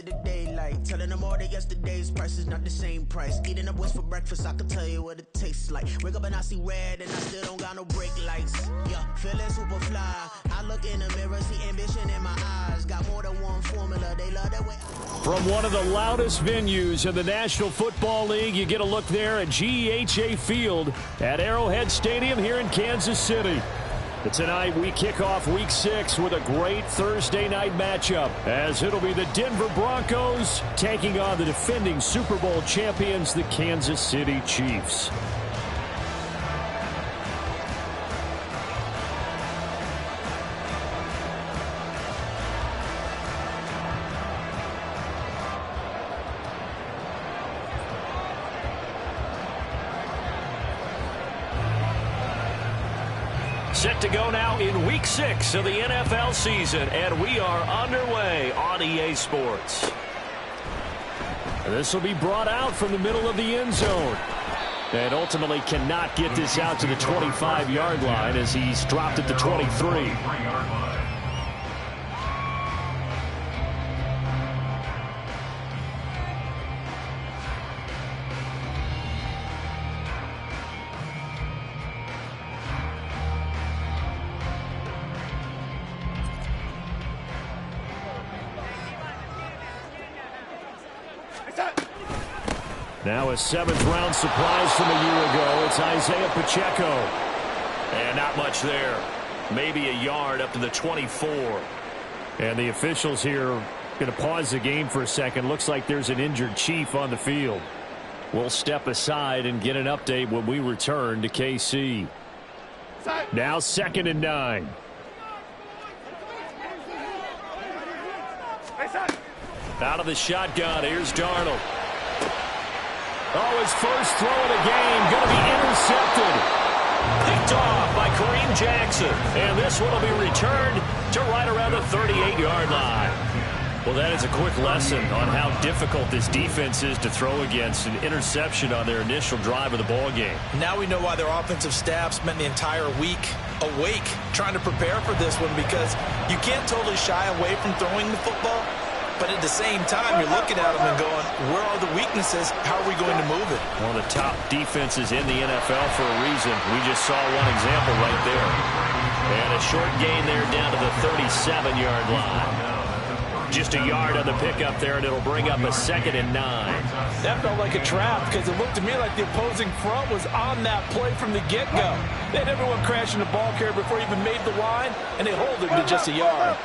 the daylight. Telling them all that yesterday's price is not the same price. Eating up West for breakfast, I can tell you what it tastes like. Wake up and I see red and I still don't got no brake lights. Yeah, feeling super fly. I look in the mirror, see ambition in my eyes. Got more than one formula, they love that way. From one of the loudest venues in the National Football League, you get a look there at GEHA Field at Arrowhead Stadium here in Kansas City. But tonight we kick off Week 6 with a great Thursday night matchup, as it'll be the Denver Broncos taking on the defending Super Bowl champions, the Kansas City Chiefs. Set to go now in Week 6 of the NFL season, and we are underway on EA Sports. This will be brought out from the middle of the end zone, and ultimately cannot get this out to the 25-yard line as he's dropped at the 23. Now a seventh-round surprise from a year ago. It's Isaiah Pacheco. And not much there. Maybe a yard up to the 24. And the officials here are going to pause the game for a second. Looks like there's an injured Chief on the field. We'll step aside and get an update when we return to KC. Now 2nd and 9. Out of the shotgun, here's Darnold. Oh, his first throw of the game going to be intercepted. Picked off by Kareem Jackson. And this one will be returned to right around the 38-yard line. Well, that is a quick lesson on how difficult this defense is to throw against. An interception on their initial drive of the ballgame. Now we know why their offensive staff spent the entire week awake trying to prepare for this one, because you can't totally shy away from throwing the football. But at the same time, you're looking at them and going, where are the weaknesses? How are we going to move it? One of the top defenses in the NFL for a reason. We just saw one example right there. And a short gain there down to the 37-yard line. Just a yard on the pickup there, and it'll bring up a 2nd and 9. That felt like a trap, because it looked to me like the opposing front was on that play from the get-go. They had everyone crashing the ball carrier before he even made the line, and they hold him to just a yard.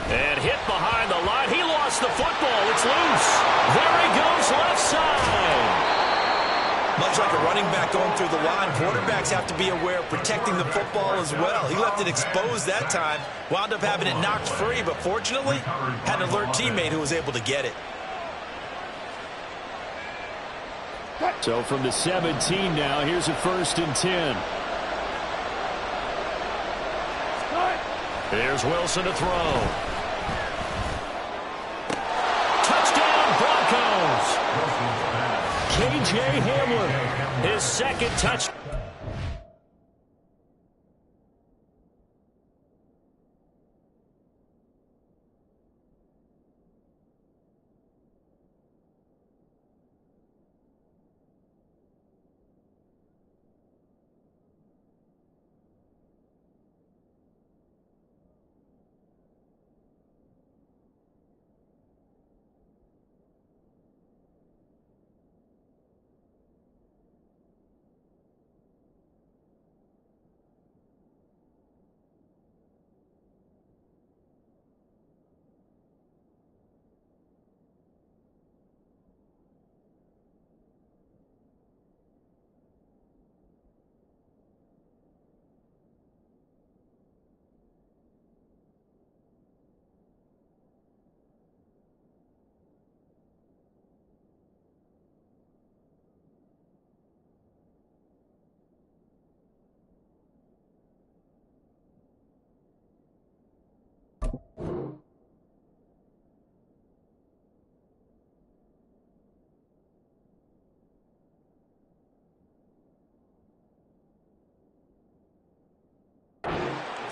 And hit behind the line. He lost the football. It's loose. There he goes left side. Much like a running back going through the line, quarterbacks have to be aware of protecting the football as well. He left it exposed that time. Wound up having it knocked free, but fortunately had an alert teammate who was able to get it. So from the 17 now, here's a 1st and 10. There's Wilson to throw. KJ Hamler, his 2nd touchdown.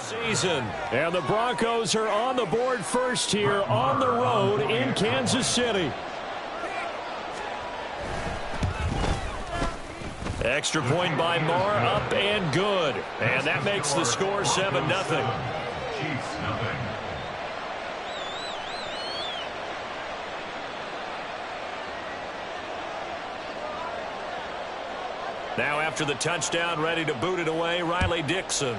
Season. And the Broncos are on the board first here on the road in Kansas City. Extra point by Marr, up and good. And that makes the score 7-0. Now after the touchdown, ready to boot it away, Riley Dixon.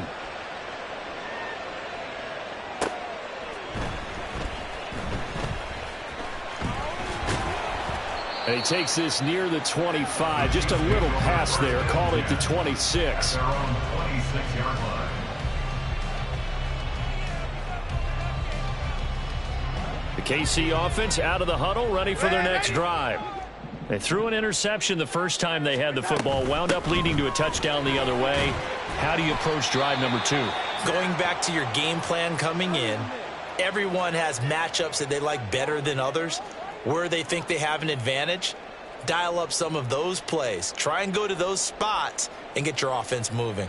And he takes this near the 25. Just a little pass there. Call it the 26. The KC offense out of the huddle, ready for their next drive. They threw an interception the first time they had the football, wound up leading to a touchdown the other way. How do you approach drive number 2? Going back to your game plan coming in, everyone has matchups that they like better than others. Where they think they have an advantage, dial up some of those plays. Try and go to those spots and get your offense moving.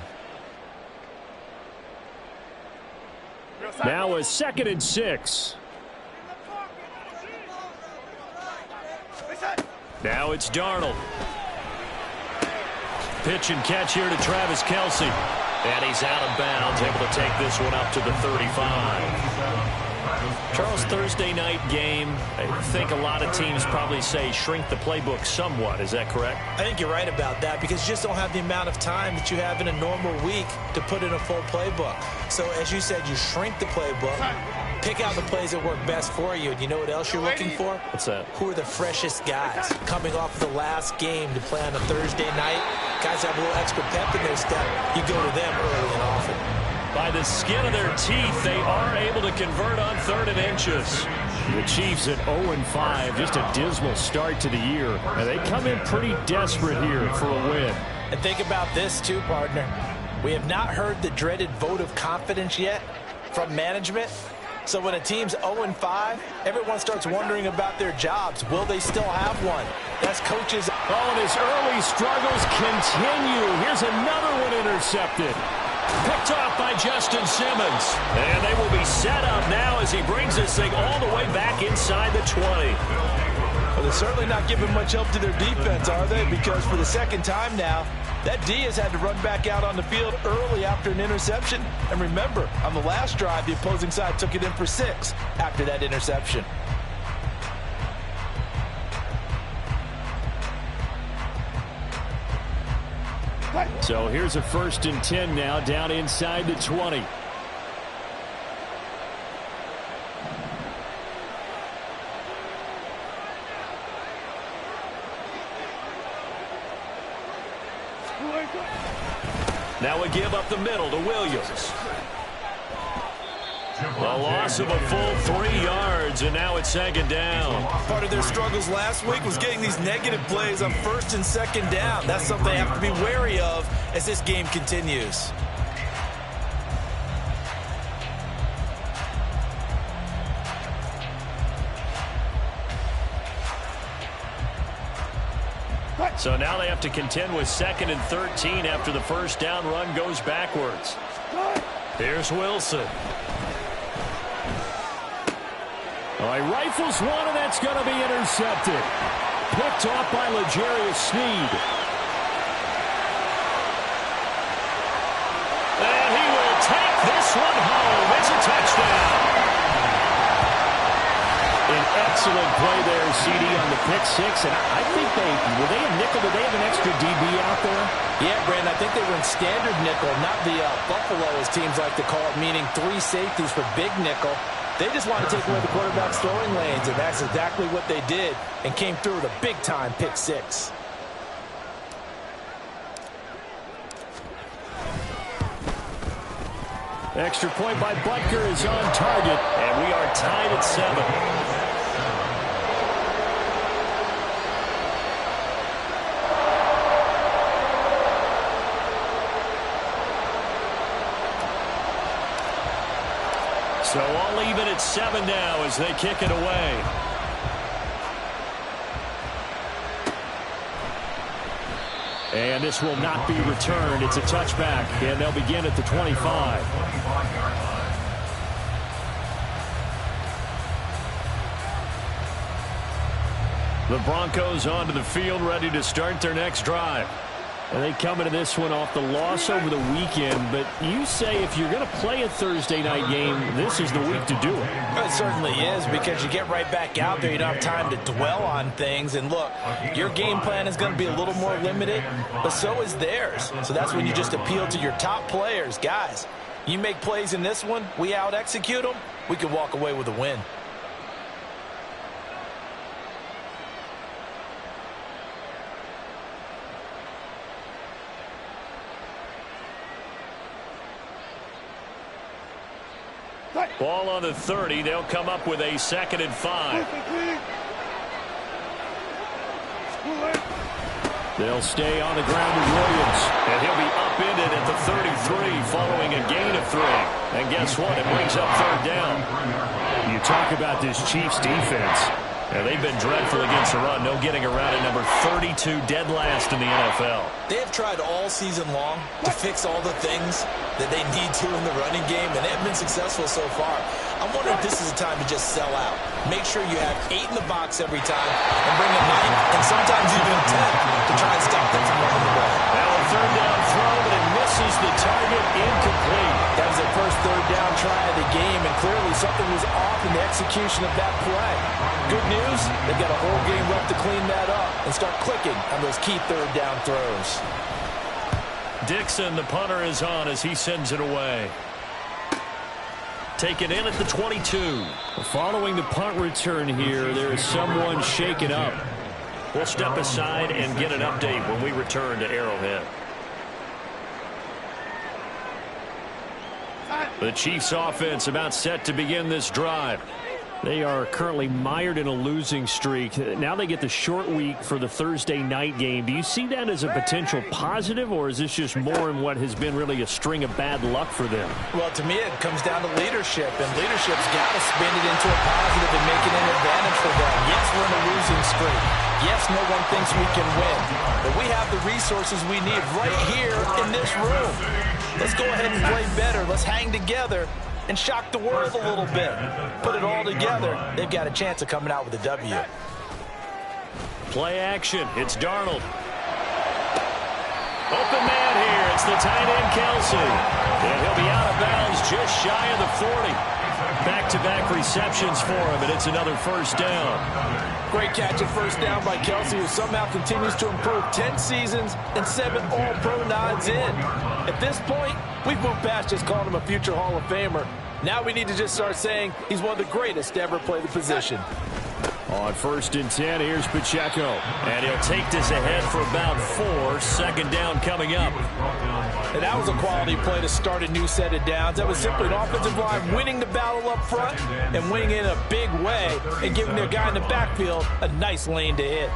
Now a 2nd and 6. Now it's Darnold. Pitch and catch here to Travis Kelce. And he's out of bounds, able to take this one up to the 35. Charles, Thursday night game, I think a lot of teams probably say shrink the playbook somewhat. Is that correct? I think you're right about that because you just don't have the amount of time that you have in a normal week to put in a full playbook. So as you said, you shrink the playbook, pick out the plays that work best for you. And you know what else you're looking for? What's that? Who are the freshest guys coming off of the last game to play on a Thursday night? Guys have a little extra pep in their step. You go to them early and often. By the skin of their teeth, they are able to convert on 3rd and inches. The Chiefs at 0-5, just a dismal start to the year. And they come in pretty desperate here for a win. And think about this too, partner. We have not heard the dreaded vote of confidence yet from management. So when a team's 0-5, everyone starts wondering about their jobs. Will they still have one? That's coaches. Oh, and his early struggles continue. Here's another one intercepted. Picked off by Justin Simmons. And they will be set up now as he brings this thing all the way back inside the 20. Well, they're certainly not giving much help to their defense, are they? Because for the second time now, that D has had to run back out on the field early after an interception. And remember, on the last drive, the opposing side took it in for 6 after that interception. So here's a 1st and 10 now, down inside the 20. Now we give up the middle to Williams. A loss of a full 3 yards, and now it's 2nd down. Part of their struggles last week was getting these negative plays on 1st and 2nd down. That's something they have to be wary of as this game continues. So now they have to contend with 2nd and 13 after the 1st down run goes backwards. Here's Wilson. Oh, he rifles one, and that's going to be intercepted. Picked off by L'Jarius Sneed. And he will take this one home. It's a touchdown. An excellent play there, CD, on the pick 6. And I think were they a nickel? Did they have an extra DB out there? Yeah, Brandon, I think they were in standard nickel, not the Buffalo, as teams like to call it, meaning 3 safeties for big nickel. They just want to take away the quarterback's throwing lanes, and that's exactly what they did and came through with a big-time pick 6. Extra point by Butker is on target, and we are tied at 7. So all even at 7 now as they kick it away. And this will not be returned. It's a touchback, and they'll begin at the 25. The Broncos onto the field, ready to start their next drive. And they come into this one off the loss over the weekend, but you say if you're going to play a Thursday night game, this is the week to do it. It certainly is, because you get right back out there. You don't have time to dwell on things. And look, your game plan is going to be a little more limited, but so is theirs. So that's when you just appeal to your top players. Guys, you make plays in this one, we out-execute them, we can walk away with a win. Ball on the 30. They'll come up with a 2nd and 5. They'll stay on the ground with Williams. And he'll be upended at the 33 following a gain of 3. And guess what? It brings up 3rd down. You talk about this Chiefs defense. And they've been dreadful against the run. No getting around at number 32, dead last in the NFL. They have tried all season long to fix all the things that they need to in the running game, and they have been successful so far. I'm wondering if this is a time to just sell out. Make sure you have 8 in the box every time and bring a 9 and sometimes even 10 to try and stop them from running the ball. Now a 3rd down throw, but it misses the target, incomplete. That was their first 3rd down try of the game, and clearly something was off in the execution of that play. Good news, they've got a whole game left to clean that up and start clicking on those key 3rd down throws. Dixon, the punter, is on as he sends it away. Taken in at the 22. Following the punt return here, there is someone shaken up. We'll step aside and get an update when we return to Arrowhead. The Chiefs offense about set to begin this drive. They are currently mired in a losing streak. Now they get the short week for the Thursday night game. Do you see that as a potential positive, or is this just more in what has been really a string of bad luck for them? Well, to me, it comes down to leadership, and leadership's got to spin it into a positive and make it an advantage for them. Yes, we're in a losing streak. Yes, no one thinks we can win, but we have the resources we need right here in this room. Let's go ahead and play better. Let's hang together and shock the world a little bit. Put it all together, they've got a chance of coming out with a W. Play action. It's Darnold. Open man here. It's the tight end, Kelsey. And he'll be out of bounds just shy of the 40. Back-to-back receptions for him, and it's another 1st down. Great catch and 1st down by Kelsey, who somehow continues to improve. 10 seasons and 7 All-Pro nods in. At this point, we've moved past just calling him a future Hall of Famer. Now we need to just start saying he's one of the greatest to ever play the position. On 1st and 10, here's Pacheco. And he'll take this ahead for about 4. 2nd down coming up. And that was a quality play to start a new set of downs. That was simply an offensive line winning the battle up front and winning in a big way and giving their guy in the backfield a nice lane to hit.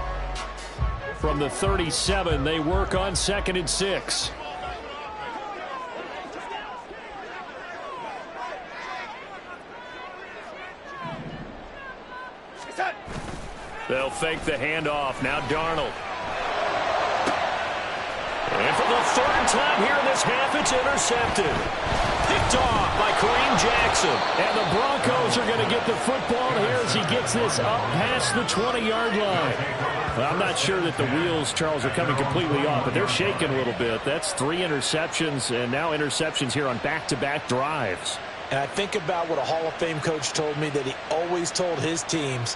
From the 37, they work on 2nd and 6. They'll fake the handoff. Now Darnold. And for the 3rd time here in this half, it's intercepted. Picked off by Kareem Jackson. And the Broncos are going to get the football here as he gets this up past the 20-yard line. Well, I'm not sure that the wheels, Charles, are coming completely off, but they're shaking a little bit. That's 3 interceptions, and now interceptions here on back-to-back drives. And I think about what a Hall of Fame coach told me that he always told his teams,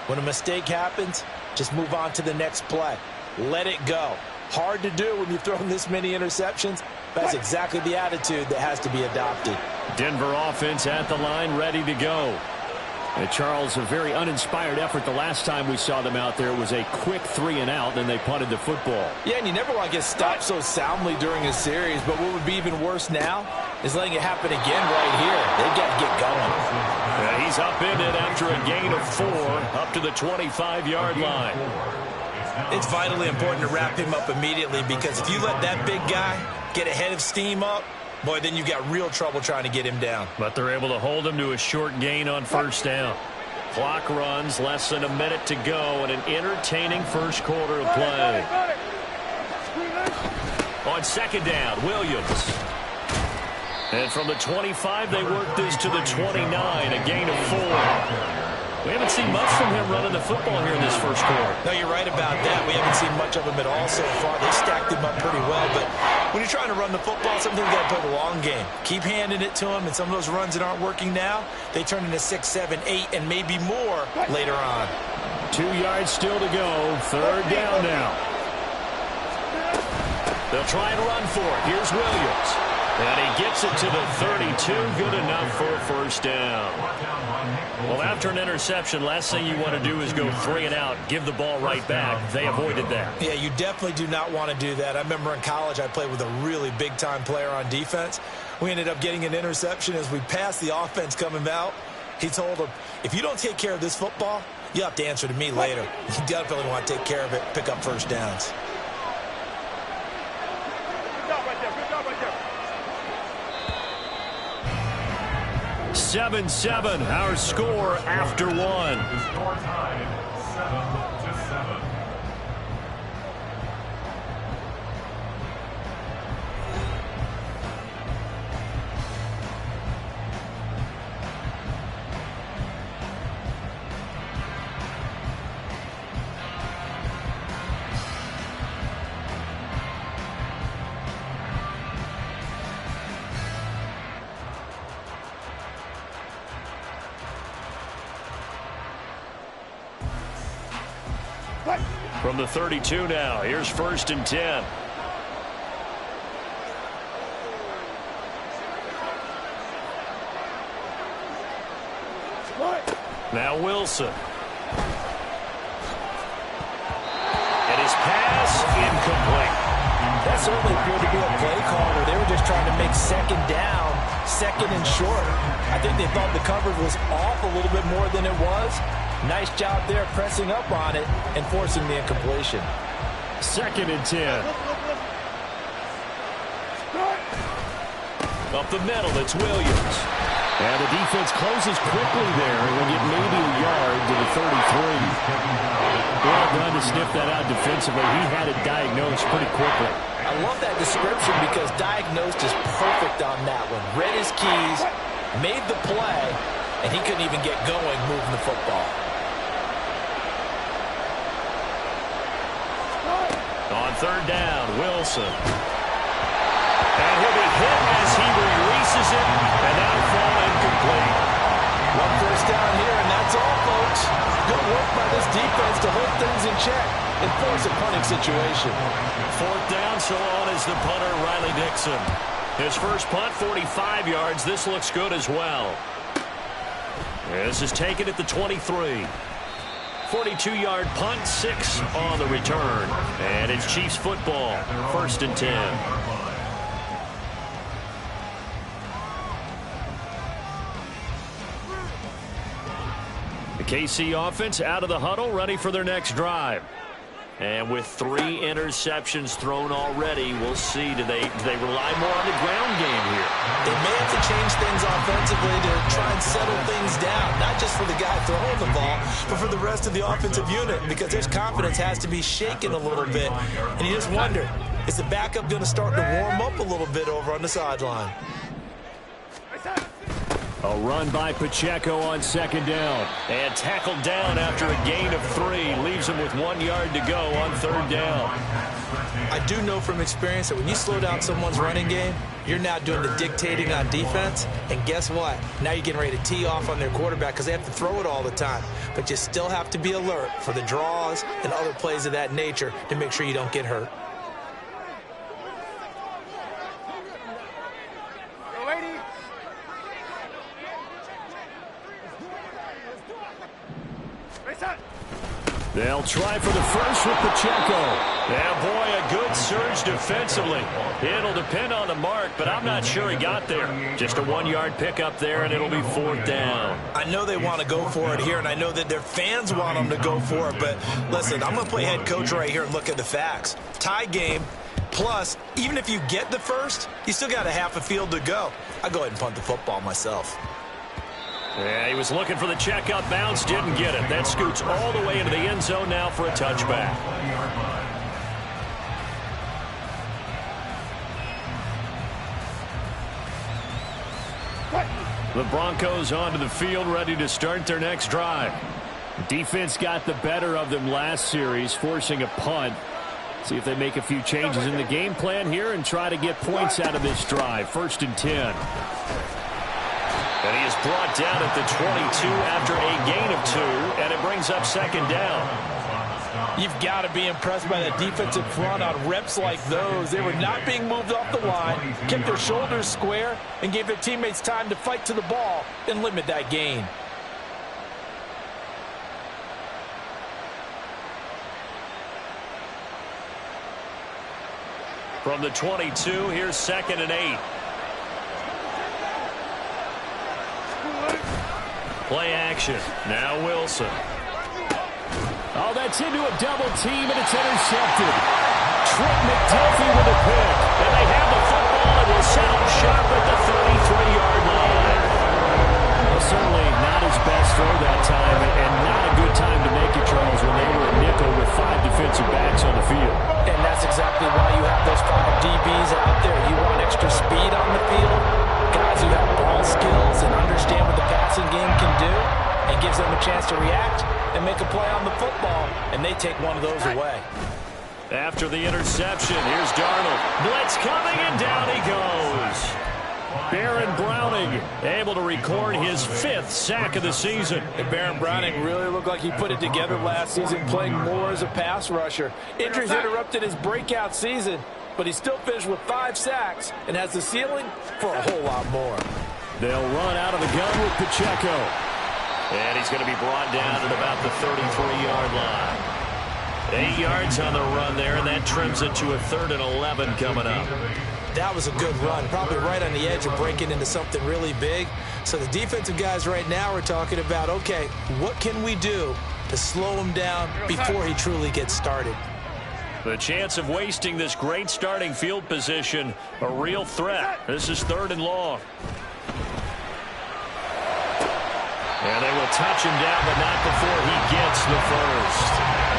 when a mistake happens, just move on to the next play. Let it go. Hard to do when you've thrown this many interceptions. That's exactly the attitude that has to be adopted. Denver offense at the line, ready to go. And Charles, a very uninspired effort the last time we saw them out there. It was a quick 3 and out, then they punted the football. Yeah, and you never want to get stopped so soundly during a series, but what would be even worse now is letting it happen again right here. They've got to get going. Yeah, he's upended after a gain of 4 up to the 25-yard line. It's vitally important to wrap him up immediately, because if you let that big guy get ahead of steam up, boy, then you've got real trouble trying to get him down. But they're able to hold him to a short gain on 1st down. Clock runs, less than a minute to go, and an entertaining first quarter of play. on second down, Williams. And from the 25, they work this to the 29, a gain of 4. We haven't seen much from him running the football here in this first quarter. No, you're right about that. We haven't seen much of him at all so far. They stacked him up pretty well, but when you're trying to run the football, sometimes you got to play the long game. Keep handing it to him, and some of those runs that aren't working now, they turn into 6, 7, 8, and maybe more later on. 2 yards still to go. Third down now. They'll try and run for it. Here's Williams. And he gets it to the 32. Good enough for a first down. Well, after an interception, last thing you want to do is go 3 and out, give the ball right back. They avoided that. Yeah, you definitely do not want to do that. I remember in college I played with a really big-time player on defense. We ended up getting an interception as we passed the offense coming out. He told him, if you don't take care of this football, you have to answer to me later. You definitely want to take care of it, pick up first downs. 7-7, our score after 1. Score tied 7-7. From the 32 now, here's 1st and 10. Now Wilson. And his pass incomplete. That certainly appeared to be a play call where they were just trying to make second down, second and short. I think they thought the coverage was off a little bit more than it was. Nice job there pressing up on it and forcing the incompletion. 2nd and 10. Up the middle, it's Williams. And the defense closes quickly there, and will get maybe a yard to the 33. Well done to sniff that out defensively. He had it diagnosed pretty quickly. I love that description because diagnosed is perfect on that one. Read his keys, made the play, and he couldn't even get going moving the football. On 3rd down, Wilson. And he'll be hit as he releases it, and that'll fall incomplete. 1 first down here, and that's all, folks. Good work by this defense to hold things in check and force a punting situation. 4th down, so on is the punter, Riley Dixon. His first punt, 45 yards. This looks good as well. This is taken at the 23. 42-yard punt, 6 on the return. And it's Chiefs football, 1st and 10. The KC offense out of the huddle, ready for their next drive. And with 3 interceptions thrown already, we'll see. Do they rely more on the ground game here? They may have to change things offensively to try and settle things down, not just for the guy throwing the ball, but for the rest of the offensive unit, because their confidence has to be shaken a little bit. And you just wonder, is the backup going to start to warm up a little bit over on the sideline? A run by Pacheco on 2nd down. And tackled down after a gain of 3. Leaves him with 1 yard to go on 3rd down. I do know from experience that when you slow down someone's running game, you're now doing the dictating on defense. And guess what? Now you're getting ready to tee off on their quarterback because they have to throw it all the time. But you still have to be alert for the draws and other plays of that nature to make sure you don't get hurt. They'll try for the first with Pacheco. Yeah, boy, a good surge defensively. It'll depend on the mark, but I'm not sure he got there. Just a 1 yard pickup there, and it'll be 4th down. I know they want to go for it here, and I know that their fans want them to go for it, but listen, I'm going to play head coach right here and look at the facts. Tie game, plus, even if you get the first, you still got a half a field to go. I'll go ahead and punt the football myself. Yeah, he was looking for the check-up bounce, didn't get it. That scoots all the way into the end zone now for a touchback. The Broncos onto the field, ready to start their next drive. Defense got the better of them last series, forcing a punt. See if they make a few changes in the game plan here and try to get points out of this drive. 1st and 10. And he is brought down at the 22 after a gain of 2, and it brings up 2nd down. You've got to be impressed by that defensive front on reps like those. They were not being moved off the line, kept their shoulders square, and gave their teammates time to fight to the ball and limit that gain. From the 22, here's 2nd and 8. Play action. Now Wilson. Oh, that's into a double team, and it's intercepted. Trent McDuffie with a pick. And they have the football, and will set up shop at the 33-yard line. Well, certainly not his best throw that time, and not a good time to make it, Charles, when they were a nickel with 5 defensive backs on the field. And that's exactly why you have those 5 DBs out there. You want extra speed on the field, guys who have ball skills and understand what the passing game can do, and gives them a chance to react and make a play on the football, and they take one of those away. After the interception, here's Darnold. Blitz coming, and down he goes. Baron Browning able to record his 5th sack of the season. And Baron Browning really looked like he put it together last season, playing more as a pass rusher. Injuries interrupted his breakout season, but he still finished with 5 sacks and has the ceiling for a whole lot more. They'll run out of the gun with Pacheco. And he's going to be brought down at about the 33-yard line. 8 yards on the run there, and that trims it to a 3rd and 11 coming up. That was a good run, probably right on the edge of breaking into something really big. So the defensive guys right now are talking about, okay, what can we do to slow him down before he truly gets started? The chance of wasting this great starting field position, a real threat. This is 3rd and long. And they will touch him down, but not before he gets the first.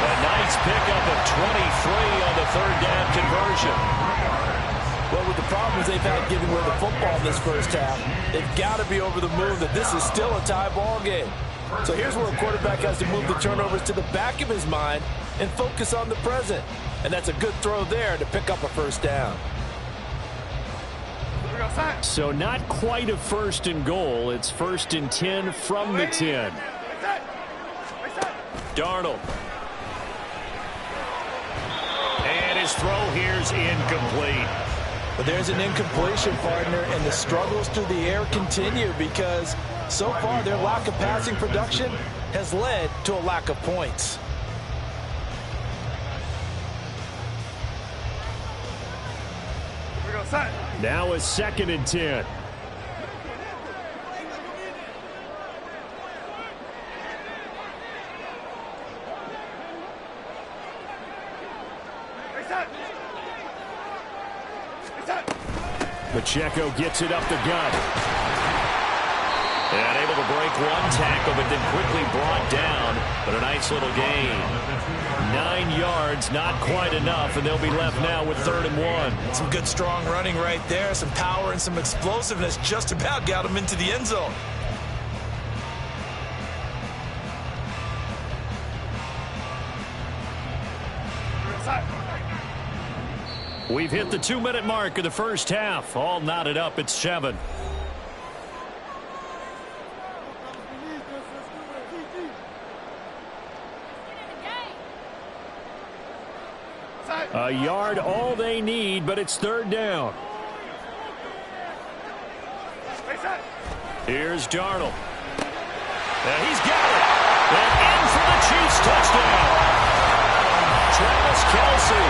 A nice pickup of 23 on the 3rd down conversion. Well, with the problems they've had giving away the football in this first half, they've got to be over the moon that this is still a tie ball game. So here's where a quarterback has to move the turnovers to the back of his mind and focus on the present. And that's a good throw there to pick up a 1st down. So not quite a 1st and goal. It's 1st and 10 from the 10. Darnold. And his throw here's incomplete. But there's an incompletion, partner, and the struggles through the air continue because so far their lack of passing production has led to a lack of points. Now a 2nd and 10. Pacheco gets it up the gut. And able to break one tackle, but then quickly brought down. But a nice little gain. 9 yards, not quite enough, and they'll be left now with 3rd and 1. Some good strong running right there. Some power and some explosiveness just about got him into the end zone. We've hit the 2-minute mark of the first half. All knotted up at 7. A yard all they need, but it's 3rd down. Here's Darnold. And he's got it. And in for the Chiefs touchdown. Travis Kelce,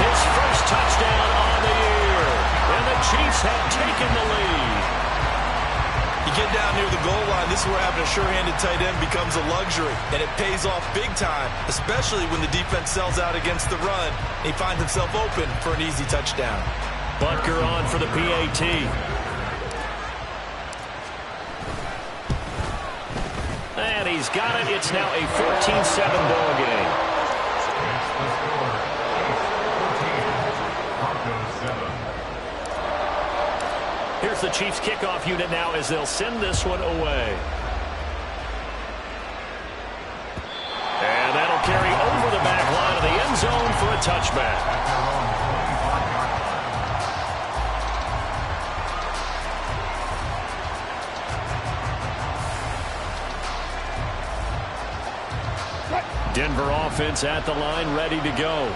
his first touchdown on the year. And the Chiefs have taken the lead. You get down near the goal line, this is where having a sure-handed tight end becomes a luxury, and it pays off big time, especially when the defense sells out against the run, and he finds himself open for an easy touchdown. Butker on for the PAT. And he's got it. It's now a 14-7 ball game. Here's Here's the Chiefs kickoff unit now as they'll send this one away. And that'll carry over the back line of the end zone for a touchback. Denver offense at the line, ready to go.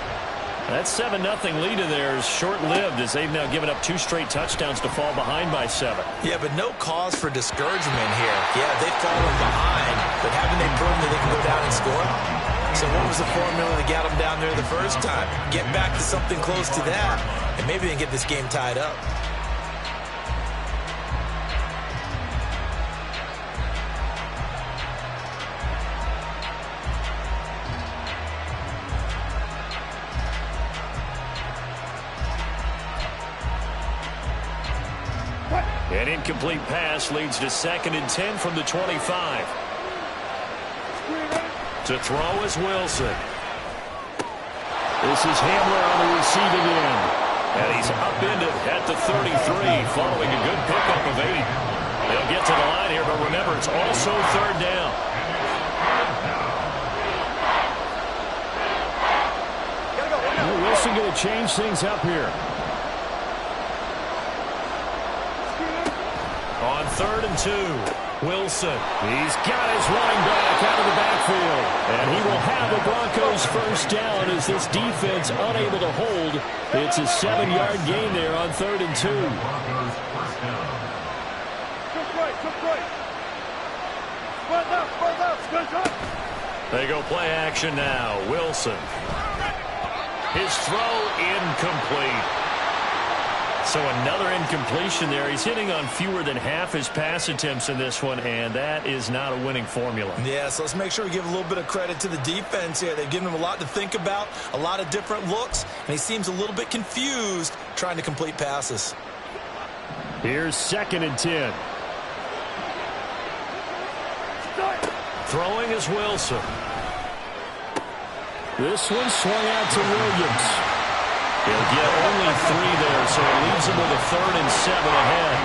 That 7-0 lead of theirs short-lived as they've now given up 2 straight touchdowns to fall behind by 7. Yeah, but no cause for discouragement here. Yeah, they've fallen behind, but haven't they proven that they can go down and score? So what was the formula that got them down there the first time? Get back to something close to that, and maybe they can get this game tied up. An incomplete pass leads to 2nd and 10 from the 25. To throw is Wilson. This is Hamler on the receiving end. And he's upended at the 33 following a good pickup of 8. They'll get to the line here, but remember, it's also 3rd down. Wilson going to change things up here. On 3rd and 2, Wilson. He's got his running back out of the backfield. And he will have the Broncos first down as this defense unable to hold. It's a 7-yard gain there on 3rd and 2. They go play action now. Wilson. His throw incomplete. So another incompletion there. He's hitting on fewer than half his pass attempts in this one, and that is not a winning formula. Yeah, so let's make sure we give a little bit of credit to the defense here. They've given him a lot to think about, a lot of different looks, and he seems a little bit confused trying to complete passes. Here's 2nd and 10. Throwing is Wilson. This one swung out to Williams. He'll get only 3 there, so it leaves him with a 3rd and 7 ahead.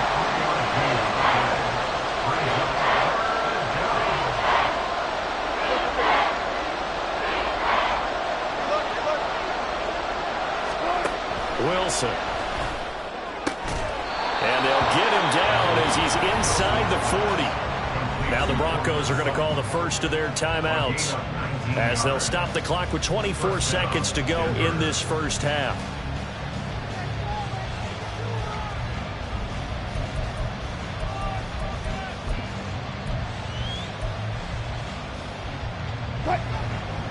Wilson. And they'll get him down as he's inside the 40. Now the Broncos are going to call the first of their timeouts as they'll stop the clock with 24 seconds to go in this first half.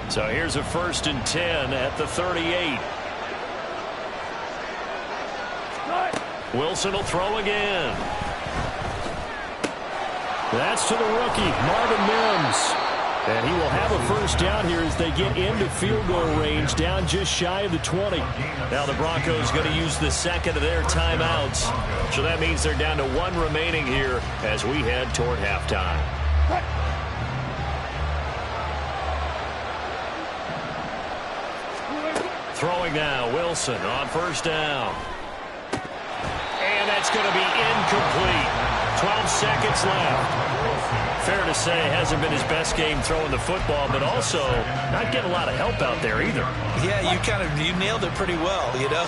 So here's a 1st and 10 at the 38. Wilson will throw again. That's to the rookie, Marvin Mims. And he will have a first down here as they get into field goal range, down just shy of the 20. Now the Broncos going to use the 2nd of their timeouts. So that means they're down to 1 remaining here as we head toward halftime. Throwing now, Wilson on first down. And that's going to be incomplete. 12 seconds left. Fair to say, hasn't been his best game throwing the football, but also not getting a lot of help out there either. Yeah, you nailed it pretty well, you know.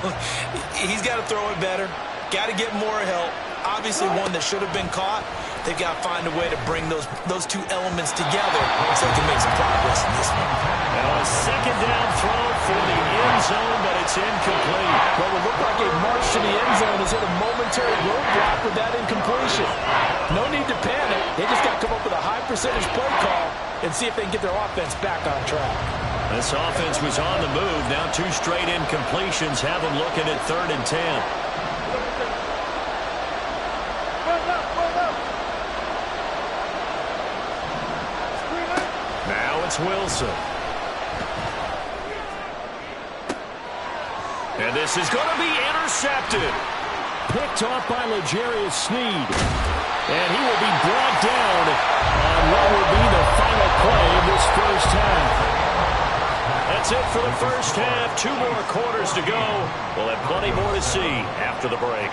He's got to throw it better. Got to get more help. Obviously one that should have been caught. They've got to find a way to bring those 2 elements together so they can make some progress in this one. Now a 2nd down throw for the end zone, but it's incomplete. Well, it looked like a march to the end zone has hit a momentary roadblock with that incompletion. No need to panic. They just got to come up with a high percentage play call and see if they can get their offense back on track. This offense was on the move. Now 2 straight incompletions have them looking at 3rd and 10. Now it's Wilson. And this is going to be intercepted. Picked off by L'Jarius Sneed. And he will be brought down on what will be the final play of this first half. That's it for the first half. 2 more quarters to go. We'll have plenty more to see after the break.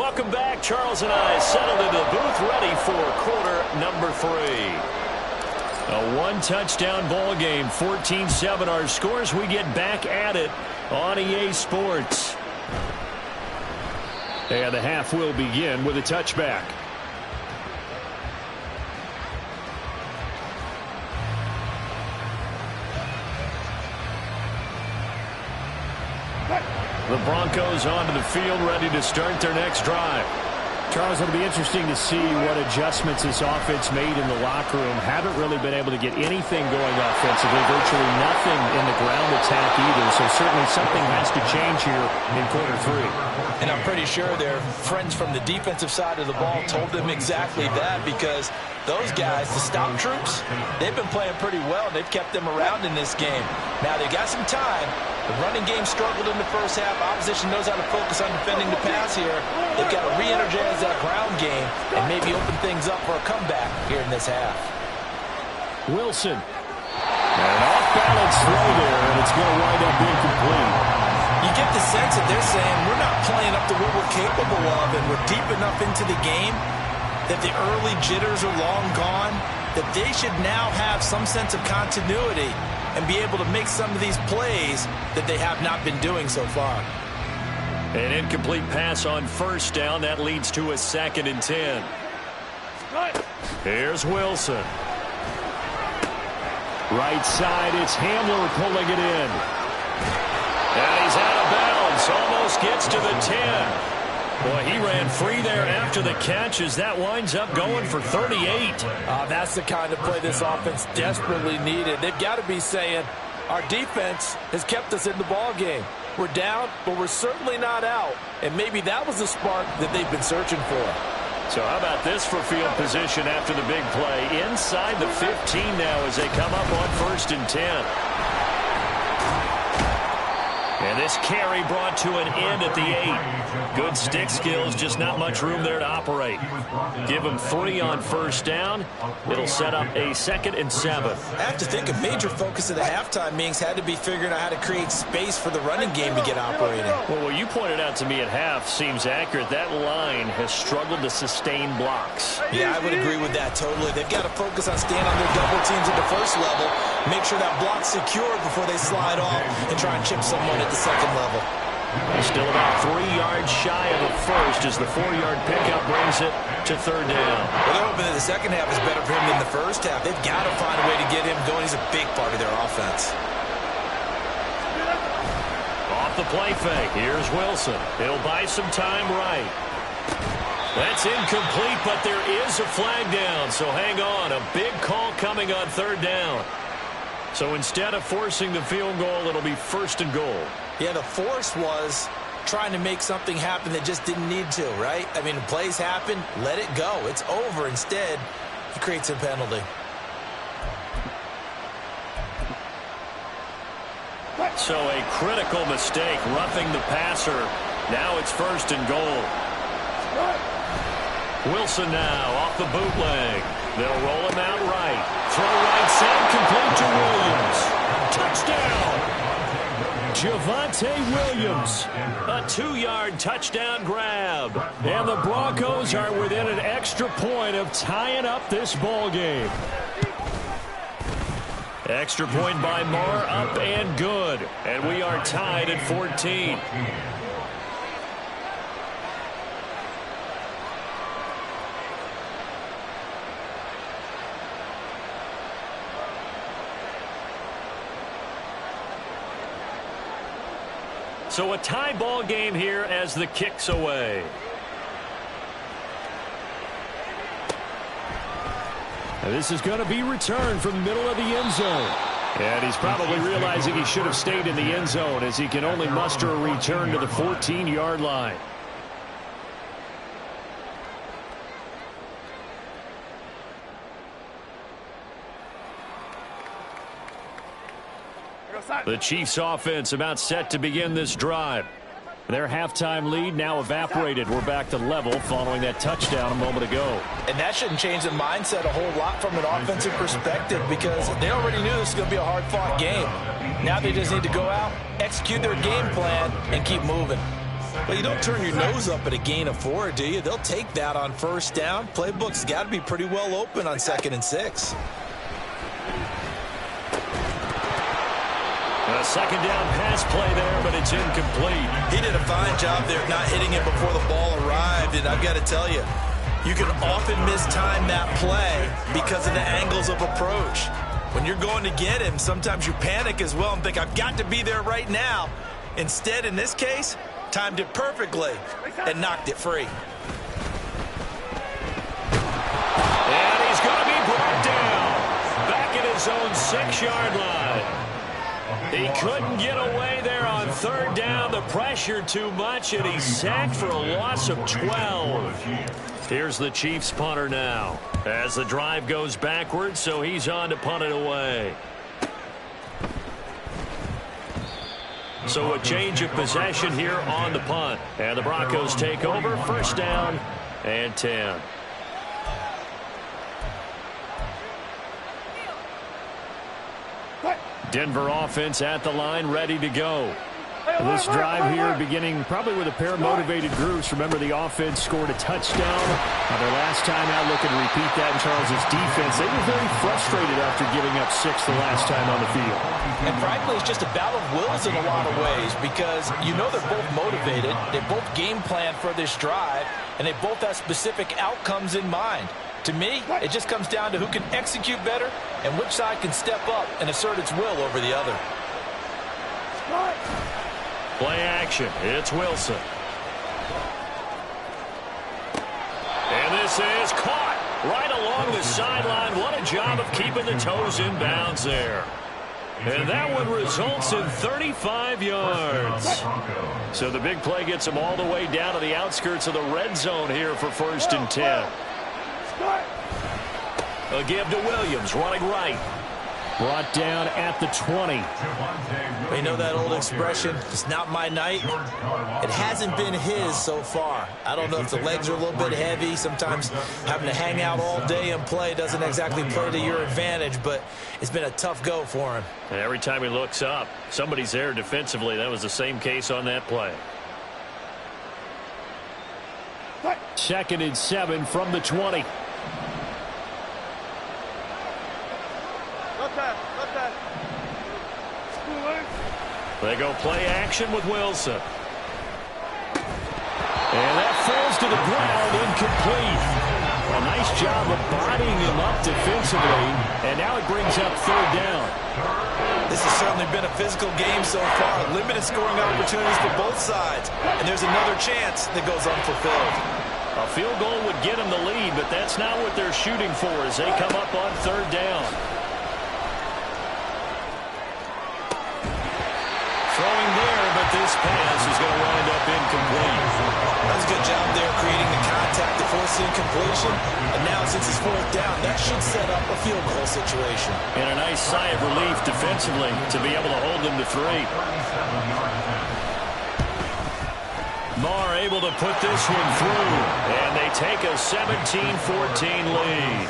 Welcome back. Charles and I settled into the booth, ready for quarter number 3. A one-touchdown ball game, 14-7 our scores. We get back at it on EA Sports. And the half will begin with a touchback. The Broncos onto the field, ready to start their next drive. Charles, it'll be interesting to see what adjustments this offense made in the locker room. Haven't really been able to get anything going offensively, virtually nothing in the ground attack either. So certainly something has to change here in quarter 3. And I'm pretty sure their friends from the defensive side of the ball told them exactly that, because those guys, the stop troops, they've been playing pretty well. They've kept them around in this game. Now they got some time. The running game struggled in the first half. Opposition knows how to focus on defending the pass here. They've got to re-energize that ground game and maybe open things up for a comeback here in this half. Wilson. An off-balance throw there, and it's going to wind up incomplete. You get the sense that they're saying we're not playing up to what we're capable of, and we're deep enough into the game that the early jitters are long gone, that they should now have some sense of continuity and be able to make some of these plays that they have not been doing so far. An incomplete pass on first down. That leads to a 2nd and 10. Here's Wilson. Right side, it's Hamler pulling it in. And he's out of bounds. Almost gets to the 10. Boy, he ran free there after the catch as that winds up going for 38. That's the kind of play this offense desperately needed. They've got to be saying, our defense has kept us in the ball game. We're down, but we're certainly not out. And maybe that was the spark that they've been searching for. So how about this for field position after the big play? Inside the 15 now as they come up on 1st and 10. And this carry brought to an end at the 8. Good stick skills, just not much room there to operate. Give them 3 on first down. It'll set up a 2nd and 7. I have to think a major focus of the halftime meetings had to be figuring out how to create space for the running game to get operating. Well, what you pointed out to me at half seems accurate. That line has struggled to sustain blocks. Yeah, I would agree with that totally. They've got to focus on staying on their double teams at the first level, make sure that block's secured before they slide off and try and chip someone at the second level. Still about 3 yards shy of the first as the 4-yard pickup brings it to 3rd down. Well, they're hoping that the second half is better for him than the first half. They've got to find a way to get him going. He's a big part of their offense. Off the play fake. Here's Wilson. He'll buy some time right. That's incomplete, but there is a flag down, so hang on. A big call coming on 3rd down. So instead of forcing the field goal, it'll be 1st and goal. Yeah, the force was trying to make something happen that just didn't need to, right? I mean, plays happen, let it go. It's over. Instead, he creates a penalty. So a critical mistake, roughing the passer. Now it's 1st and goal. Wilson now off the bootleg. They'll roll him out right. Throw right side, complete to Williams. Touchdown! Javonte Williams. A 2-yard touchdown grab. And the Broncos are within an extra point of tying up this ball game. Extra point by Marr, up and good. And we are tied at 14. So a tie ball game here as the kick's away. And this is going to be returned from the middle of the end zone. And he's probably realizing he should have stayed in the end zone as he can only muster a return to the 14-yard line. The Chiefs offense about set to begin this drive. Their halftime lead now evaporated. We're back to level following that touchdown a moment ago. And that shouldn't change the mindset a whole lot from an offensive perspective, because they already knew this was going to be a hard-fought game. Now they just need to go out, execute their game plan, and keep moving. Well, you don't turn your nose up at a gain of 4, do you? They'll take that on first down. Playbook's got to be pretty well open on 2nd and 6. A second down pass play there, but it's incomplete. He did a fine job there not hitting it before the ball arrived, and I've got to tell you, you can often mistime that play because of the angles of approach. When you're going to get him, sometimes you panic as well and think, I've got to be there right now. Instead, in this case, timed it perfectly and knocked it free. And he's going to be brought down back at his own 6-yard line. He couldn't get away there on 3rd down. The pressure too much, and he's sacked for a loss of 12. Here's the Chiefs punter now as the drive goes backwards, so he's on to punt it away. So a change of possession here on the punt. And the Broncos take over, 1st down and 10. Denver offense at the line, ready to go. This drive here beginning probably with a pair of motivated groups. Remember, the offense scored a touchdown. Their last time out, looking to repeat that in Charles' defense. They were very frustrated after giving up 6 the last time on the field. And frankly, it's just a battle of wills in a lot of ways because you know they're both motivated. They both game plan for this drive, and they both have specific outcomes in mind. To me, it just comes down to who can execute better and which side can step up and assert its will over the other. Play action. It's Wilson. And this is caught right along the sideline. What a job of keeping the toes in bounds there. And that one results in 35 yards. So the big play gets them all the way down to the outskirts of the red zone here for 1st and 10. A give to Williams, running right. Brought down at the 20. You know that old expression, it's not my night? It hasn't been his so far. I don't know if the legs are a little bit heavy. Sometimes having to hang out all day and play doesn't exactly play to your advantage, but it's been a tough go for him. And every time he looks up, somebody's there defensively. That was the same case on that play. 2nd and 7 from the 20. They go play action with Wilson. And that falls to the ground, incomplete. A nice job of bodying him up defensively, and now it brings up 3rd down. This has certainly been a physical game so far. Limited scoring opportunities for both sides, and there's another chance that goes unfulfilled. A field goal would get them the lead, but that's not what they're shooting for as they come up on 3rd down. Throwing there, but this pass is going to wind up incomplete. That's a good job there creating the contact to force the incompletion. And now since it's 4th down, that should set up a field goal situation. And a nice sigh of relief defensively to be able to hold them to 3. Marr able to put this one through, and they take a 17-14 lead.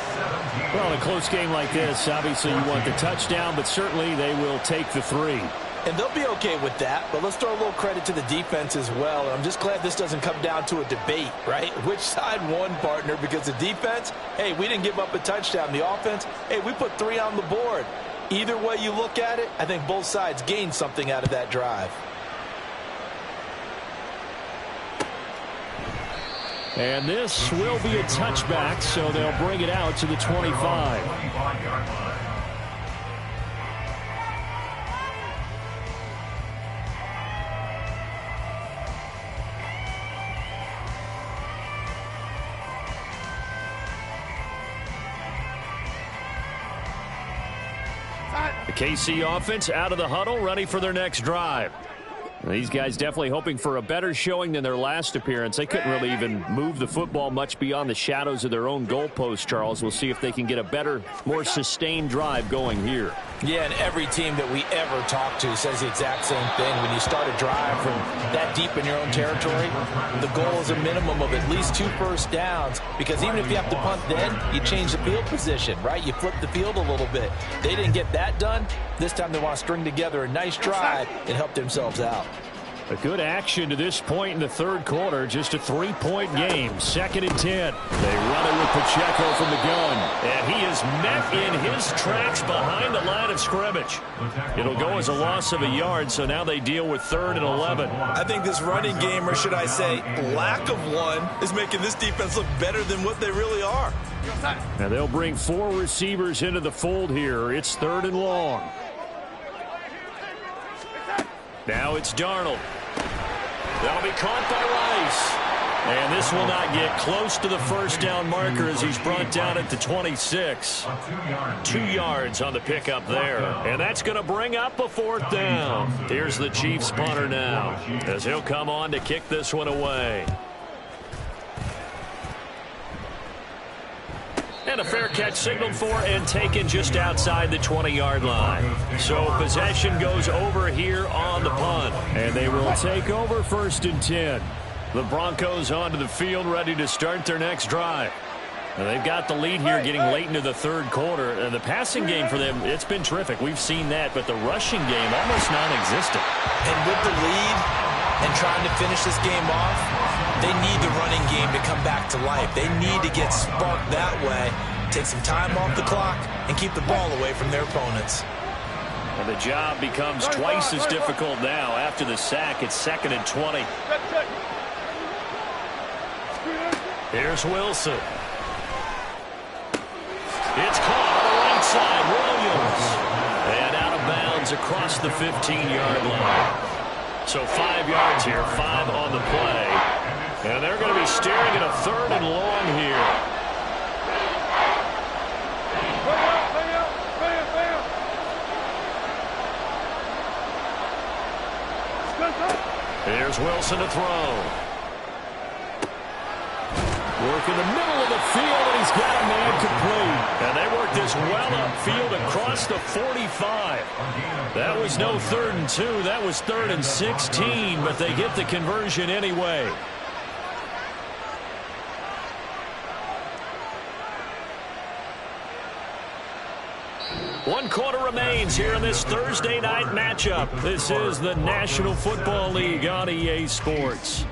Well, in a close game like this, obviously you want the touchdown, but certainly they will take the 3. And they'll be okay with that, but let's throw a little credit to the defense as well. I'm just glad this doesn't come down to a debate, right? Which side won, partner? Because the defense, hey, we didn't give up a touchdown. The offense, hey, we put 3 on the board. Either way you look at it, I think both sides gained something out of that drive. And this will be a touchback, so they'll bring it out to the 25. The KC offense out of the huddle, ready for their next drive. These guys definitely hoping for a better showing than their last appearance. They couldn't really even move the football much beyond the shadows of their own goalpost, Charles. We'll see if they can get a better, more sustained drive going here. Yeah, and every team that we ever talk to says the exact same thing. When you start a drive from that deep in your own territory, the goal is a minimum of at least 2 first downs, because even if you have to punt then, you change the field position, right? You flip the field a little bit. They didn't get that done. This time they want to string together a nice drive and help themselves out. A good action to this point in the third quarter. Just a 3-point game. 2nd and 10. They run it with Pacheco from the gun. And he is met in his tracks behind the line of scrimmage. It'll go as a loss of a yard, so now they deal with 3rd and 11. I think this running game, or should I say lack of one, is making this defense look better than what they really are. Now they'll bring 4 receivers into the fold here. It's 3rd and long. Now it's Darnold. That'll be caught by Rice. And this will not get close to the first down marker as he's brought down at the 26. 2 yards on the pickup there. And that's going to bring up a 4th down. Here's the Chiefs punter now as he'll come on to kick this one away. And a fair catch signaled for and taken just outside the 20-yard line. So possession goes over here on the punt. And they will take over 1st and 10. The Broncos onto the field ready to start their next drive. And they've got the lead here getting late into the third quarter. And the passing game for them, it's been terrific. We've seen that. But the rushing game almost non-existent. And with the lead and trying to finish this game off, they need the running game to come back to life. They need to get sparked that way, take some time off the clock, and keep the ball away from their opponents. And the job becomes twice as difficult now after the sack. It's 2nd and 20. Here's Wilson. It's caught on the right side. Williams. And out of bounds across the 15-yard line. So 5 yards here, 5 on the play. And they're going to be staring at a 3rd and long here. Here's Wilson to throw. Work in the middle of the field, and he's got a man complete. And they work this well upfield across the 45. That was no 3rd and 2. That was 3rd and 16, but they get the conversion anyway. One quarter remains here in this Thursday night matchup. This is the National Football League on EA Sports.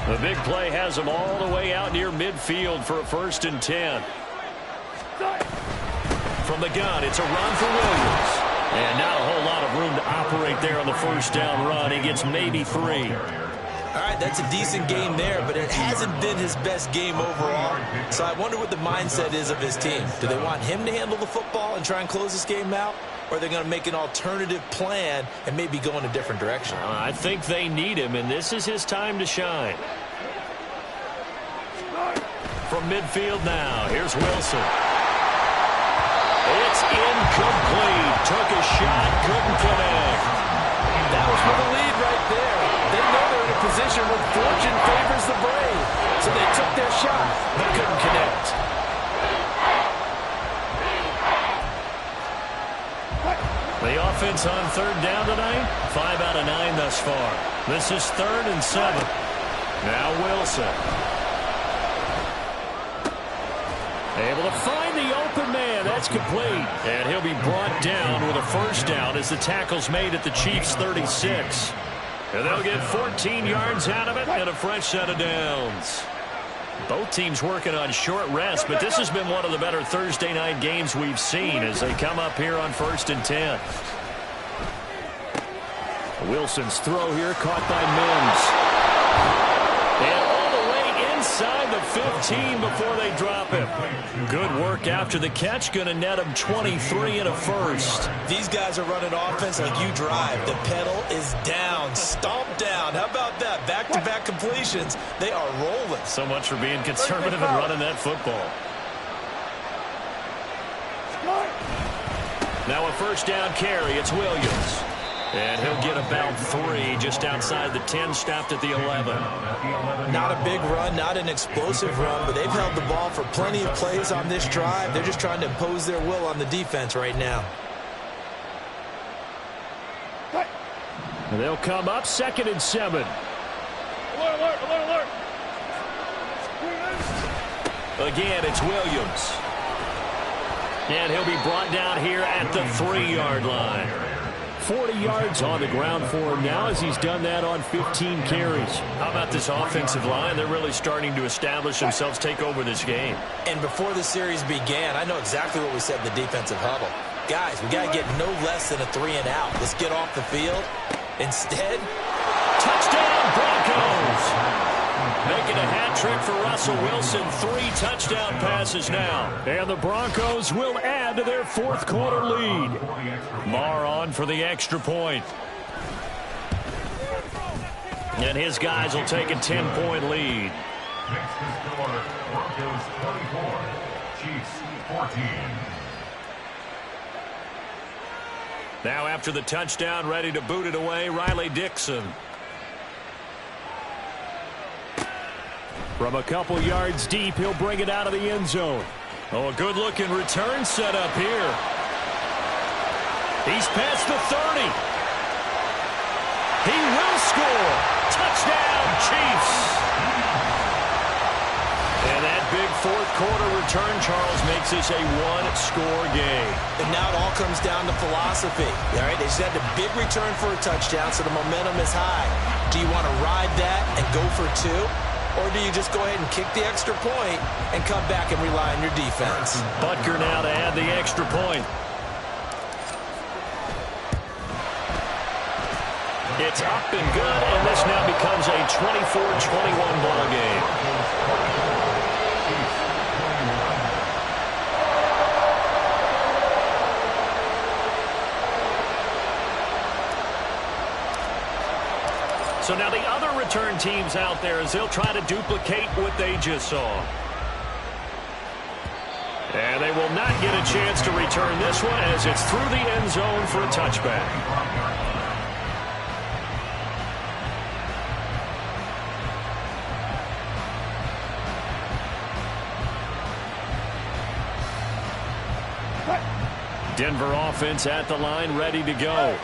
The big play has them all the way out near midfield for a 1st and 10. From the gun, it's a run for Williams. And not a whole lot of room to operate there on the first down run. He gets maybe 3. All right, that's a decent game there, but it hasn't been his best game overall. So I wonder what the mindset is of his team. Do they want him to handle the football and try and close this game out? Or are they going to make an alternative plan and maybe go in a different direction? I think they need him, and this is his time to shine. From midfield now, here's Wilson. It's incomplete. Took a shot, couldn't connect. That was for the lead right there. They know they're in a position where fortune favors the brave. So they took their shot, but couldn't connect. The offense on 3rd down tonight, 5 out of 9 thus far. This is 3rd and 7. Now Wilson. Able to find the open man. That's complete. And he'll be brought down with a 1st down as the tackle's made at the Chiefs' 36. And they'll get 14 yards out of it and a fresh set of downs. Both teams working on short rest, but this has been one of the better Thursday night games we've seen as they come up here on 1st and 10. Wilson's throw here caught by Mims. And all the way inside the 15 before they drop him. Good work after the catch. Going to net him 23 and a 1st. These guys are running offense like you drive. The pedal is down, stomped down. How about that? Back-to-back completions. They are rolling. So much for being conservative and running that football. Now a 1st down carry. It's Williams. And he'll get about 3 just outside the 10, stopped at the 11. Not a big run, not an explosive run, but they've held the ball for plenty of plays on this drive. They're just trying to impose their will on the defense right now. And they'll come up 2nd and 7. Alert, alert, alert, alert. Again, it's Williams. And he'll be brought down here at the 3-yard line. 40 yards on the ground for him now as he's done that on 15 carries. How about this offensive line? They're really starting to establish themselves, take over this game. And before the series began, I know exactly what we said in the defensive huddle. Guys, we got to get no less than a 3-and-out. Let's get off the field. Instead, touchdown Broncos! Making a hat trick for Russell Wilson. 3 touchdown passes now. And the Broncos will add to their fourth quarter lead. Marr on for the extra point. And his guys will take a 10-point lead. Next to score, Broncos 24, Chiefs 14. Now after the touchdown, ready to boot it away, Riley Dixon. From a couple yards deep, he'll bring it out of the end zone. Oh, a good-looking return set up here. He's past the 30. He will score. Touchdown, Chiefs. And that big fourth quarter return, Charles, makes this a one-score game. And now it all comes down to philosophy. All right, they just had a big return for a touchdown, so the momentum is high. Do you want to ride that and go for 2? Or do you just go ahead and kick the extra point and come back and rely on your defense? Butker now to add the extra point. It's up and good, and this now becomes a 24-21 ball game. So now the other return teams out there as they'll try to duplicate what they just saw. And they will not get a chance to return this one as it's through the end zone for a touchback. Denver offense at the line, ready to go.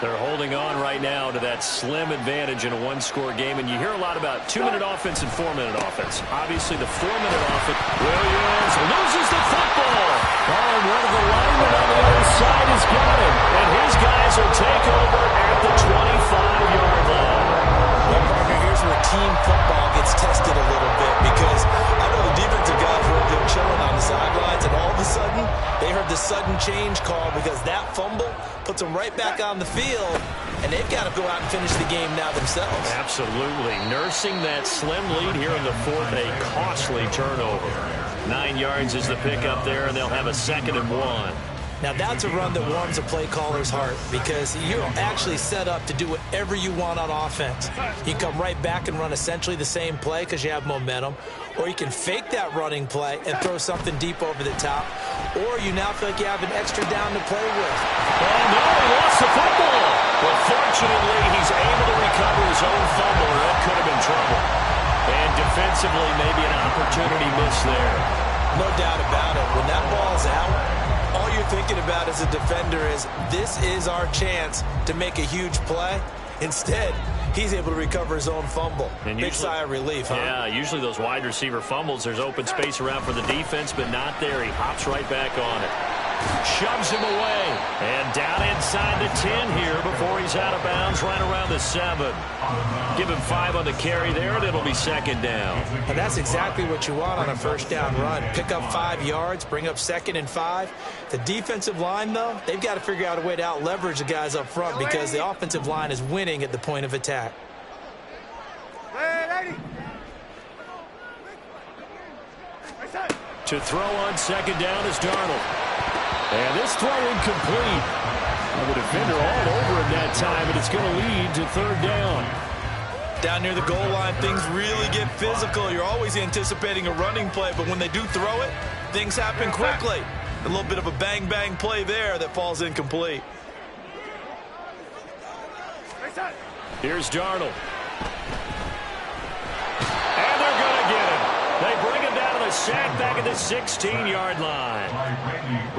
They're holding on right now to that slim advantage in a one-score game. And you hear a lot about 2-minute offense and 4-minute offense. Obviously, the 4-minute offense. Williams loses the football. Oh, and one of the linemen on the other side has got it. And his guys will take over at the 25-yard line. Well, partner, here's where team football gets tested a little bit because I know the defensive guys were there chilling on the sidelines, and all of a sudden, they heard the sudden change call because that fumble puts them right back on the field, and they've got to go out and finish the game now themselves. Absolutely. Nursing that slim lead here in the fourth, a costly turnover. 9 yards is the pickup there, and they'll have a 2nd and 1. Now, that's a run that warms a play caller's heart because you're actually set up to do whatever you want on offense. You come right back and run essentially the same play because you have momentum, or you can fake that running play and throw something deep over the top, or you now feel like you have an extra down to play with. Oh, no, he lost the football. But fortunately, he's able to recover his own fumble, or that could have been trouble. And defensively, maybe an opportunity miss there. No doubt about it. When that ball's out, all you're thinking about as a defender is, this is our chance to make a huge play. Instead, he's able to recover his own fumble. And big sigh of relief, huh? Yeah, usually those wide receiver fumbles, there's open space around for the defense, but not there. He hops right back on it. Shoves him away. And down inside the 10 here before he's out of bounds, right around the 7. Give him 5 on the carry there, and it'll be 2nd down. And that's exactly what you want on a first down run. Pick up 5 yards, bring up 2nd and 5. The defensive line, though, they've got to figure out a way to out-leverage the guys up front because the offensive line is winning at the point of attack. To throw on 2nd down is Darnold. And this throw incomplete. And the defender all over him that time, and it's going to lead to 3rd down. Down near the goal line, things really get physical. You're always anticipating a running play, but when they do throw it, things happen quickly. A little bit of a bang-bang play there that falls incomplete. Here's Darnold. And they're going to get him. They bring him down to the sack back at the 16-yard line.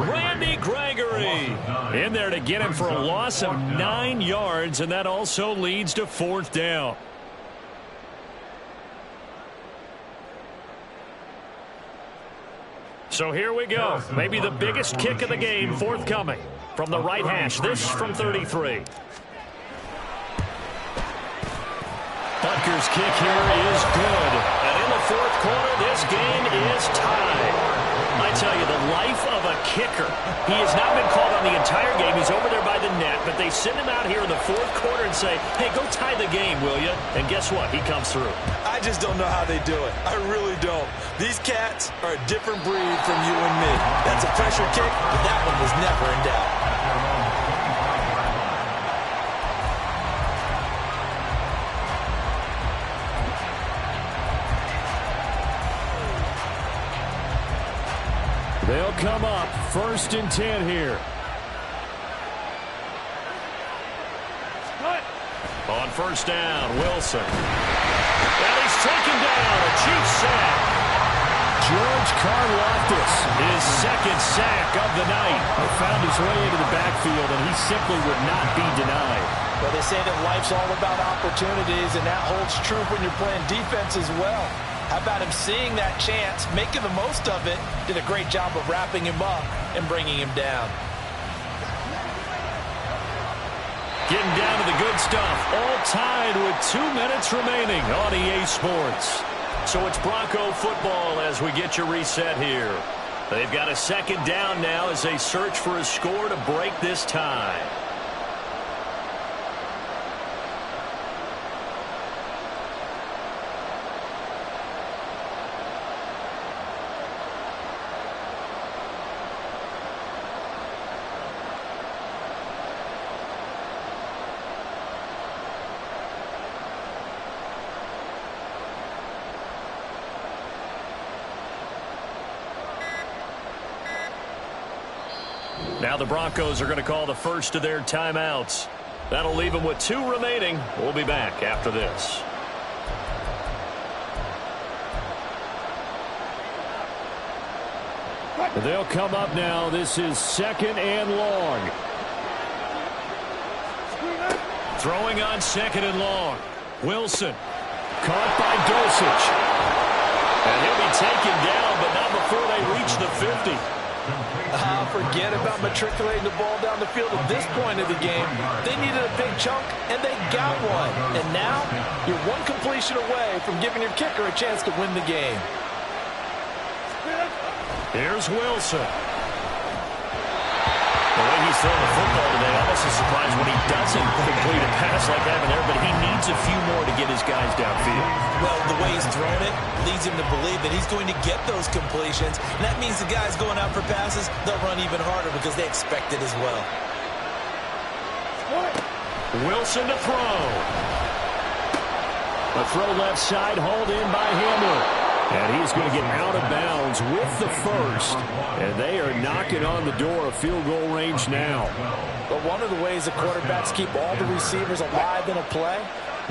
Randy Gregory in there to get him for a loss of 9 yards, and that also leads to 4th down. So here we go. Maybe the biggest kick of the game forthcoming. From the right hash, this from 33. Butker's kick here is good. And in the fourth quarter, this game is tied. I tell you, the life of a kicker. He has not been called on the entire game. He's over there by the net. But they send him out here in the fourth quarter and say, hey, go tie the game, will you? And guess what? He comes through. I just don't know how they do it. I really don't. These cats are a different breed from you and me. That's a pressure kick, but that one was never in doubt. They'll come up 1st and 10 here. On 1st down, Wilson. And he's taken down. A Chiefs sack. George Karlaftis, his 2nd sack of the night. He found his way into the backfield, and he simply would not be denied. Well, they say that life's all about opportunities, and that holds true when you're playing defense as well. How about him seeing that chance, making the most of it, did a great job of wrapping him up and bringing him down. Getting down to the good stuff, all tied with 2 minutes remaining on EA Sports. So it's Bronco football as we get your reset here. They've got a 2nd down now as they search for a score to break this tie. Now the Broncos are going to call the first of their timeouts. That'll leave them with 2 remaining. We'll be back after this. They'll come up now. This is 2nd and long. Throwing on 2nd and long. Wilson. Caught by Dosich. And he'll be taken down, but not before they reach the 50. Forget about matriculating the ball down the field at this point of the game. They needed a big chunk, and they got one. And now, you're one completion away from giving your kicker a chance to win the game. Here's Wilson. The way he's throwing the football today, almost a surprise when he doesn't complete a pass like that there, but he needs a few more to get his guys downfield. Well, the way he's thrown it leads him to believe that he's going to get those completions. And that means the guys going out for passes, they'll run even harder because they expect it as well. Wilson to throw. A throw left side, hauled in by Hamler. And he's going to get out of bounds with the first. And they are knocking on the door of field goal range now. But one of the ways the quarterbacks keep all the receivers alive in a play,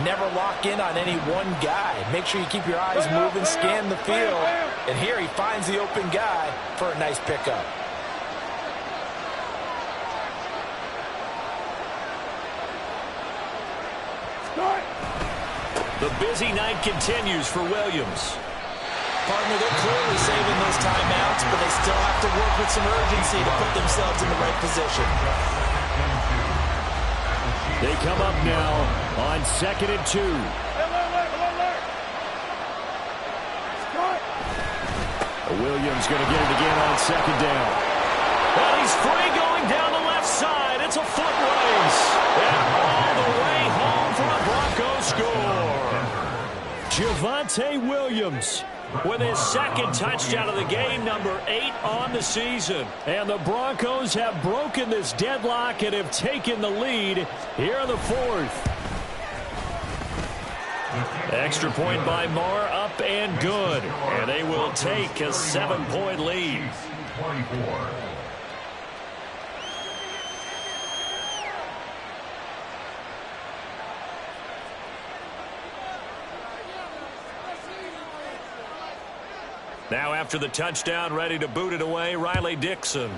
never lock in on any one guy. Make sure you keep your eyes moving, scan the field. And here he finds the open guy for a nice pickup. The busy night continues for Williams. Partner, they're clearly saving those timeouts, but they still have to work with some urgency to put themselves in the right position. They come up now on 2nd and 2. Williams going to get it again on 2nd down. And he's free going down the left side. It's a foot race. And all the way home for a Broncos score. Javonte Williams with his 2nd touchdown of the game, number 8 on the season. And the Broncos have broken this deadlock and have taken the lead here in the 4th. Extra point by Marr, up and good. And they will take a 7-point lead. 24. Now after the touchdown, ready to boot it away, Riley Dixon.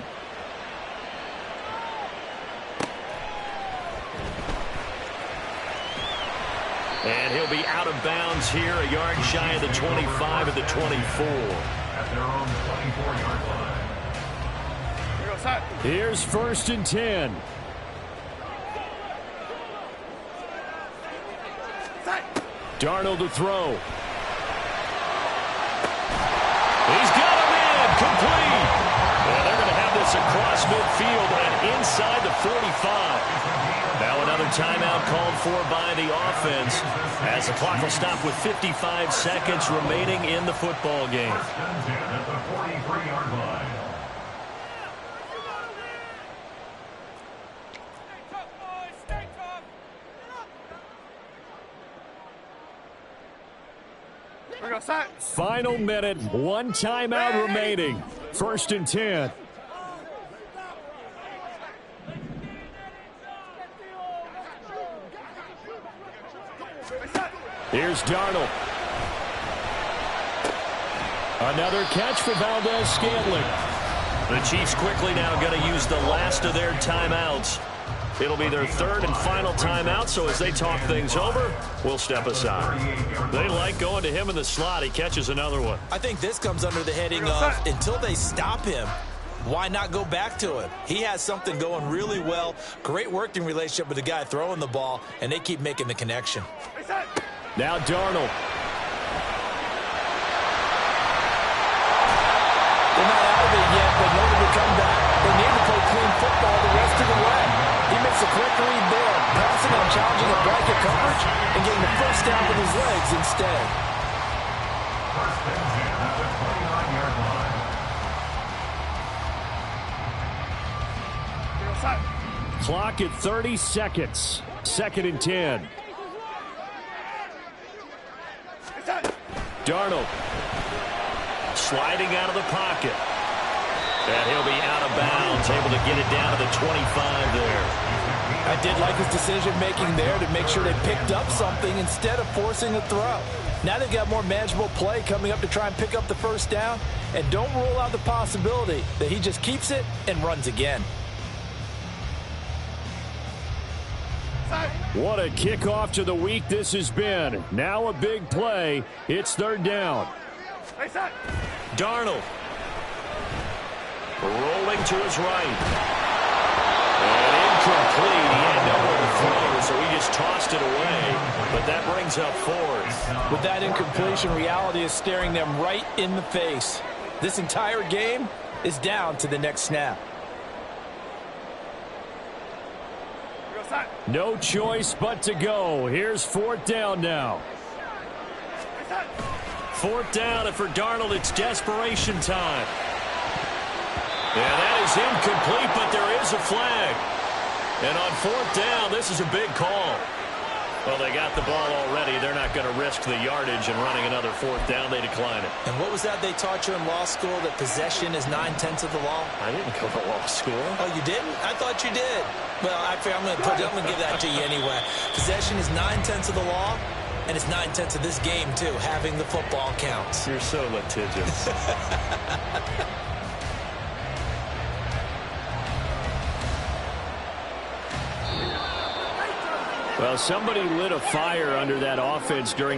And he'll be out of bounds here, a yard shy of the 25 of the 24. at their own 24-yard line. Here's 1st and 10. Darnold to throw. He's got him in. Complete. And they're going to have this across midfield and inside the 45. Now another timeout called for by the offense as the clock will stop with 55 seconds remaining in the football game. 1st and 10 at the 43-yard line. Final minute, one timeout remaining. 1st and 10. Here's Darnold. Another catch for Valdez-Scantling. The Chiefs quickly now going to use the last of their timeouts. It'll be their 3rd and final timeout, so as they talk things over, we'll step aside. They like going to him in the slot. He catches another one. I think this comes under the heading of until they stop him, why not go back to him? He has something going really well, great working relationship with the guy throwing the ball, and they keep making the connection. Now Darnold. They're not out of it yet, but in order to come back, they need to play clean football the rest of the way. He makes a quick read there, passing and challenging a bracket coverage and getting the first down with his legs instead. 1st and 10 at the 29-yard line. Clock at 30 seconds. 2nd and 10. Darnold. Sliding out of the pocket. And he'll be out of bounds, able to get it down to the 25 there. I did like his decision-making there to make sure they picked up something instead of forcing a throw. Now they've got more manageable play coming up to try and pick up the first down. And don't rule out the possibility that he just keeps it and runs again. What a kickoff to the week this has been. Now a big play. It's 3rd down. Darnold. Rolling to his right. And incomplete. He had nowhere to throw, so he just tossed it away. But that brings up 4th. With that incompletion, reality is staring them right in the face. This entire game is down to the next snap. No choice but to go. Here's 4th down now. 4th down, and for Darnold, it's desperation time. And that is incomplete, but there is a flag. And on 4th down, this is a big call. Well, they got the ball already. They're not going to risk the yardage and running another 4th down. They decline it. And what was that they taught you in law school, that possession is 9/10 of the law? I didn't go to law school. Oh, you didn't? I thought you did. Well, I'm going to give that to you anyway. Possession is 9/10 of the law, and it's 9/10 of this game, too. Having the football counts. You're so litigious. Well, somebody lit a fire under that offense during the